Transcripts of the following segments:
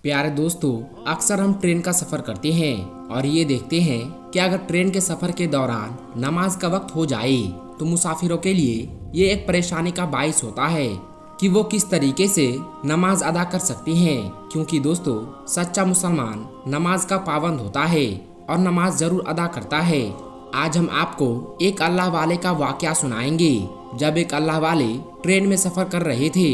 प्यारे दोस्तों, अक्सर हम ट्रेन का सफ़र करते हैं और ये देखते हैं कि अगर ट्रेन के सफ़र के दौरान नमाज का वक्त हो जाए तो मुसाफिरों के लिए ये एक परेशानी का बाइस होता है कि वो किस तरीके से नमाज अदा कर सकते हैं। क्योंकि दोस्तों, सच्चा मुसलमान नमाज का पाबंद होता है और नमाज ज़रूर अदा करता है। आज हम आपको एक अल्लाह वाले का वाक़या सुनाएंगे। जब एक अल्लाह वाले ट्रेन में सफ़र कर रहे थे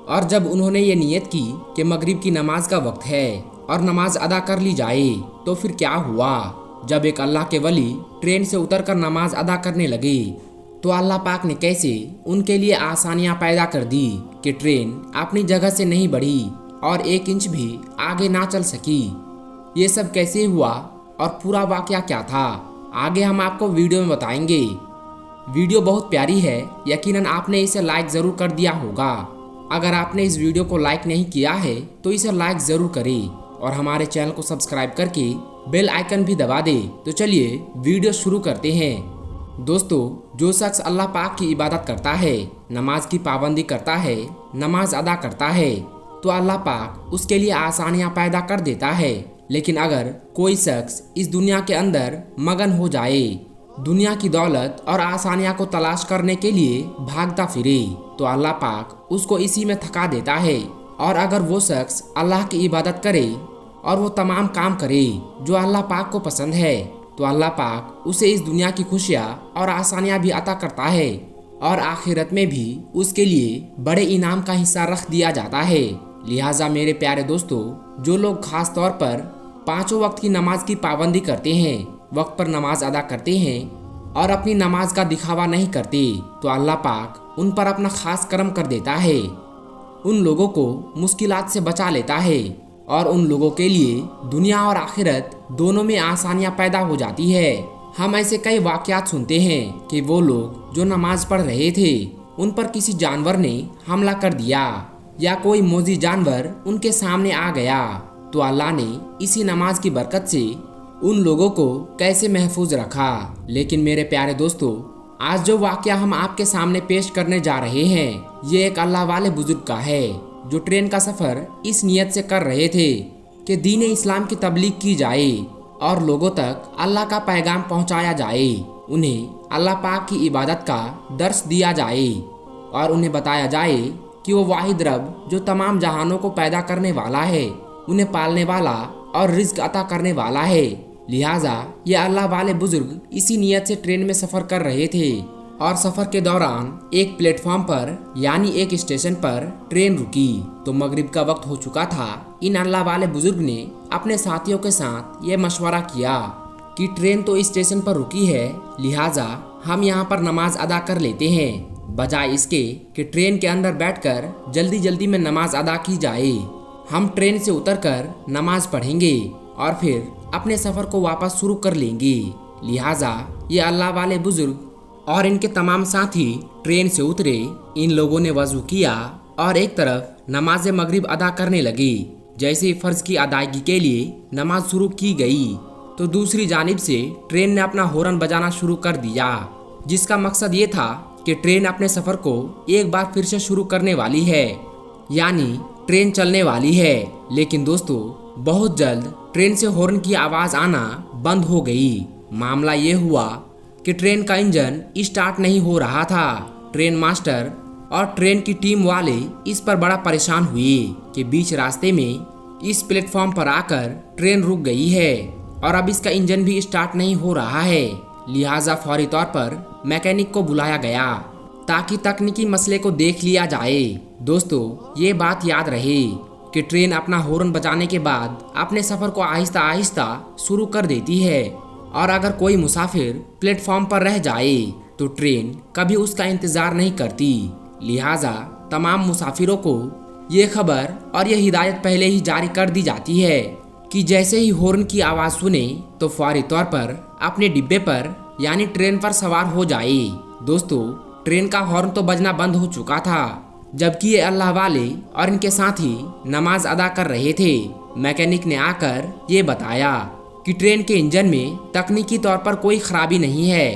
और जब उन्होंने ये नियत की कि मगरिब की नमाज का वक्त है और नमाज अदा कर ली जाए, तो फिर क्या हुआ। जब एक अल्लाह के वली ट्रेन से उतरकर नमाज अदा करने लगे तो अल्लाह पाक ने कैसे उनके लिए आसानियां पैदा कर दी कि ट्रेन अपनी जगह से नहीं बढ़ी और 1 इंच भी आगे ना चल सकी। ये सब कैसे हुआ और पूरा वाक़या क्या था, आगे हम आपको वीडियो में बताएंगे। वीडियो बहुत प्यारी है, यकीनन आपने इसे लाइक ज़रूर कर दिया होगा। अगर आपने इस वीडियो को लाइक नहीं किया है तो इसे लाइक ज़रूर करें और हमारे चैनल को सब्सक्राइब करके बेल आइकन भी दबा दे। तो चलिए वीडियो शुरू करते हैं। दोस्तों, जो शख्स अल्लाह पाक की इबादत करता है, नमाज की पाबंदी करता है, नमाज अदा करता है, तो अल्लाह पाक उसके लिए आसानियाँ पैदा कर देता है। लेकिन अगर कोई शख्स इस दुनिया के अंदर मगन हो जाए, दुनिया की दौलत और आसानियाँ को तलाश करने के लिए भागता फिरे, तो अल्लाह पाक उसको इसी में थका देता है। और अगर वो शख्स अल्लाह की इबादत करे और वो तमाम काम करे जो अल्लाह पाक को पसंद है, तो अल्लाह पाक उसे इस दुनिया की खुशियाँ और आसानियाँ भी अता करता है और आखिरत में भी उसके लिए बड़े इनाम का हिस्सा रख दिया जाता है। लिहाजा मेरे प्यारे दोस्तों, जो लोग खास तौर पर 5 वक्त की नमाज की पाबंदी करते हैं, वक्त पर नमाज अदा करते हैं और अपनी नमाज का दिखावा नहीं करते, तो अल्लाह पाक उन पर अपना खास करम कर देता है। उन लोगों को मुश्किलात से बचा लेता है और उन लोगों के लिए दुनिया और आखिरत दोनों में आसानियां पैदा हो जाती है। हम ऐसे कई वाक़यात सुनते हैं कि वो लोग जो नमाज पढ़ रहे थे, उन पर किसी जानवर ने हमला कर दिया या कोई मोजी जानवर उनके सामने आ गया, तो अल्लाह ने इसी नमाज की बरकत से उन लोगों को कैसे महफूज रखा। लेकिन मेरे प्यारे दोस्तों, आज जो वाक़या हम आपके सामने पेश करने जा रहे हैं, ये एक अल्लाह वाले बुजुर्ग का है जो ट्रेन का सफ़र इस नियत से कर रहे थे कि दीन इस्लाम की तबलीग की जाए और लोगों तक अल्लाह का पैगाम पहुंचाया जाए। उन्हें अल्लाह पाक की इबादत का दर्स दिया जाए और उन्हें बताया जाए कि वो वाहिद रब जो तमाम जहानों को पैदा करने वाला है, उन्हें पालने वाला और रिज्क अता करने वाला है। लिहाजा ये अल्लाह वाले बुजुर्ग इसी नियत से ट्रेन में सफ़र कर रहे थे और सफ़र के दौरान एक प्लेटफॉर्म पर यानी एक स्टेशन पर ट्रेन रुकी तो मगरिब का वक्त हो चुका था। इन अल्लाह वाले बुजुर्ग ने अपने साथियों के साथ ये मशवरा किया कि ट्रेन तो स्टेशन पर रुकी है, लिहाजा हम यहाँ पर नमाज अदा कर लेते हैं, बजाय इसके कि ट्रेन के अंदर बैठकर जल्दी जल्दी में नमाज अदा की जाए। हम ट्रेन से उतरकर नमाज पढ़ेंगे और फिर अपने सफ़र को वापस शुरू कर लेंगे। लिहाजा ये अल्लाह वाले बुजुर्ग और इनके तमाम साथी ट्रेन से उतरे। इन लोगों ने वज़ू किया और एक तरफ नमाज मगरिब अदा करने लगे। जैसे ही फ़र्ज़ की अदायगी के लिए नमाज शुरू की गई तो दूसरी जानिब से ट्रेन ने अपना हॉर्न बजाना शुरू कर दिया, जिसका मकसद ये था कि ट्रेन अपने सफ़र को एक बार फिर से शुरू करने वाली है, यानी ट्रेन चलने वाली है। लेकिन दोस्तों, बहुत जल्द ट्रेन से हॉर्न की आवाज़ आना बंद हो गई। मामला ये हुआ कि ट्रेन का इंजन स्टार्ट नहीं हो रहा था। ट्रेन मास्टर और ट्रेन की टीम वाले इस पर बड़ा परेशान हुए कि बीच रास्ते में इस प्लेटफॉर्म पर आकर ट्रेन रुक गई है और अब इसका इंजन भी स्टार्ट नहीं हो रहा है। लिहाजा फौरी तौर पर मैकेनिक को बुलाया गया ताकि तकनीकी मसले को देख लिया जाए। दोस्तों, ये बात याद रहे कि ट्रेन अपना हॉर्न बजाने के बाद अपने सफ़र को आहिस्ता आहिस्ता शुरू कर देती है और अगर कोई मुसाफिर प्लेटफॉर्म पर रह जाए तो ट्रेन कभी उसका इंतज़ार नहीं करती। लिहाजा तमाम मुसाफिरों को ये खबर और ये हिदायत पहले ही जारी कर दी जाती है कि जैसे ही हॉर्न की आवाज़ सुने तो फौरी तौर पर अपने डिब्बे पर यानी ट्रेन पर सवार हो जाए। दोस्तों, ट्रेन का हॉर्न तो बजना बंद हो चुका था, जबकि ये अल्लाह वाले और इनके साथी नमाज अदा कर रहे थे। मैकेनिक ने आकर ये बताया कि ट्रेन के इंजन में तकनीकी तौर पर कोई खराबी नहीं है,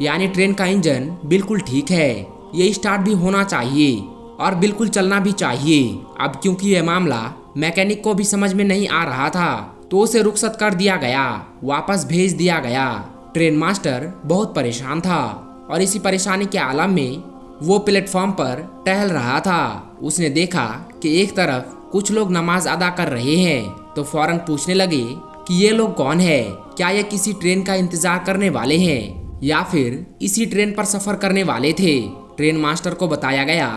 यानी ट्रेन का इंजन बिल्कुल ठीक है, ये स्टार्ट भी होना चाहिए और बिल्कुल चलना भी चाहिए। अब क्योंकि ये मामला मैकेनिक को भी समझ में नहीं आ रहा था, तो उसे रुखसत कर दिया गया, वापस भेज दिया गया। ट्रेन मास्टर बहुत परेशान था और इसी परेशानी के आलम में वो प्लेटफॉर्म पर टहल रहा था। उसने देखा कि एक तरफ कुछ लोग नमाज अदा कर रहे हैं, तो फौरन पूछने लगे कि ये लोग कौन है, क्या ये किसी ट्रेन का इंतजार करने वाले हैं या फिर इसी ट्रेन पर सफर करने वाले थे। ट्रेन मास्टर को बताया गया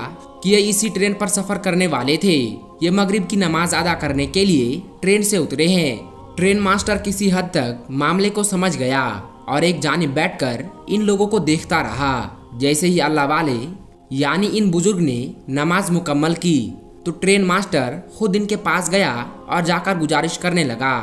कि ये इसी ट्रेन पर सफर करने वाले थे, ये मगरिब की नमाज अदा करने के लिए ट्रेन से उतरे हैं। ट्रेन मास्टर किसी हद तक मामले को समझ गया और एक जानिब बैठकर इन लोगों को देखता रहा। जैसे ही अल्लाह वाले यानी इन बुजुर्ग ने नमाज मुकम्मल की, तो ट्रेन मास्टर खुद इनके पास गया और जाकर गुजारिश करने लगा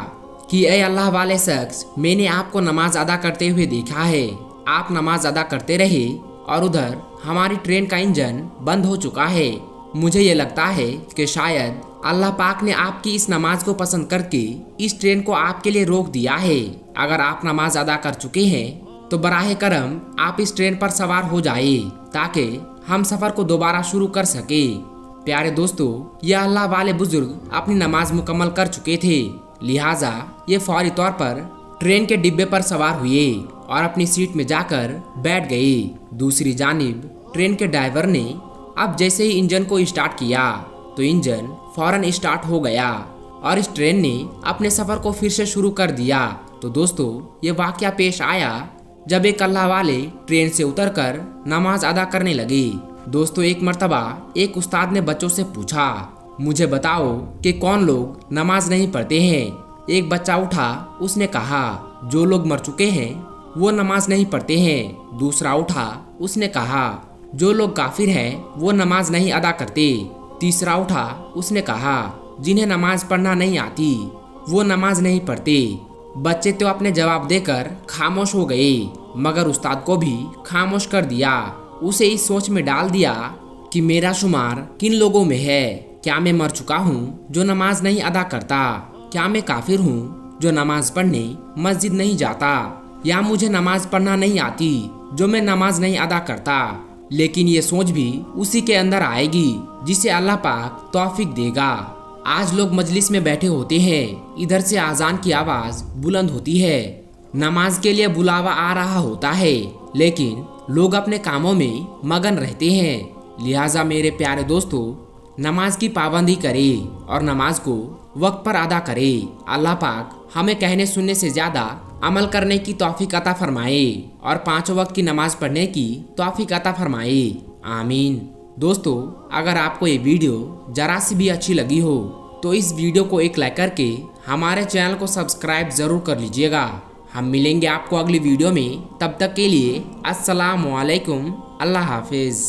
कि ए अल्लाह वाले शख्स, मैंने आपको नमाज अदा करते हुए देखा है। आप नमाज अदा करते रहे और उधर हमारी ट्रेन का इंजन बंद हो चुका है। मुझे ये लगता है कि शायद अल्लाह पाक ने आपकी इस नमाज को पसंद करके इस ट्रेन को आपके लिए रोक दिया है। अगर आप नमाज अदा कर चुके हैं तो बराहे करम आप इस ट्रेन पर सवार हो जाए, ताकि हम सफर को दोबारा शुरू कर सके। प्यारे दोस्तों, यह अल्लाह वाले बुजुर्ग अपनी नमाज मुकम्मल कर चुके थे, लिहाजा ये फौरी तौर पर ट्रेन के डिब्बे पर सवार हुए और अपनी सीट में जाकर बैठ गए। दूसरी जानिब ट्रेन के ड्राइवर ने अब जैसे ही इंजन को स्टार्ट किया, तो इंजन फौरन स्टार्ट हो गया और इस ट्रेन ने अपने सफर को फिर से शुरू कर दिया। तो दोस्तों, ये वाकया पेश आया जब एक अल्लाह वाले ट्रेन से उतरकर नमाज अदा करने लगे। दोस्तों, एक मर्तबा एक उस्ताद ने बच्चों से पूछा, मुझे बताओ कि कौन लोग नमाज नहीं पढ़ते हैं। एक बच्चा उठा, उसने कहा, जो लोग मर चुके हैं वो नमाज नहीं पढ़ते हैं। दूसरा उठा, उसने कहा, जो लोग काफिर हैं वो नमाज नहीं अदा करते। तीसरा उठा, उसने कहा, जिन्हें नमाज पढ़ना नहीं आती वो नमाज नहीं पढ़ते। बच्चे तो अपने जवाब देकर खामोश हो गए, मगर उस्ताद को भी खामोश कर दिया। उसे इस सोच में डाल दिया कि मेरा शुमार किन लोगों में है। क्या मैं मर चुका हूँ जो नमाज नहीं अदा करता? क्या मैं काफिर हूँ जो नमाज पढ़ने मस्जिद नहीं जाता? या मुझे नमाज पढ़ना नहीं आती जो मैं नमाज नहीं अदा करता? लेकिन ये सोच भी उसी के अंदर आएगी जिसे अल्लाह पाक तौफीक देगा। आज लोग मजलिस में बैठे होते हैं, इधर से आजान की आवाज बुलंद होती है, नमाज के लिए बुलावा आ रहा होता है, लेकिन लोग अपने कामों में मगन रहते हैं। लिहाजा मेरे प्यारे दोस्तों, नमाज की पाबंदी करें और नमाज को वक्त पर अदा करें। अल्लाह पाक हमें कहने सुनने से ज्यादा अमल करने की तौफीक अता फरमाए और 5 वक्त की नमाज पढ़ने की तौफीक अता फरमाए। आमीन। दोस्तों, अगर आपको ये वीडियो जरा सी भी अच्छी लगी हो तो इस वीडियो को एक लाइक करके हमारे चैनल को सब्सक्राइब जरूर कर लीजिएगा। हम मिलेंगे आपको अगली वीडियो में, तब तक के लिए अस्सलामु अलैकुम, अल्लाह हाफिज।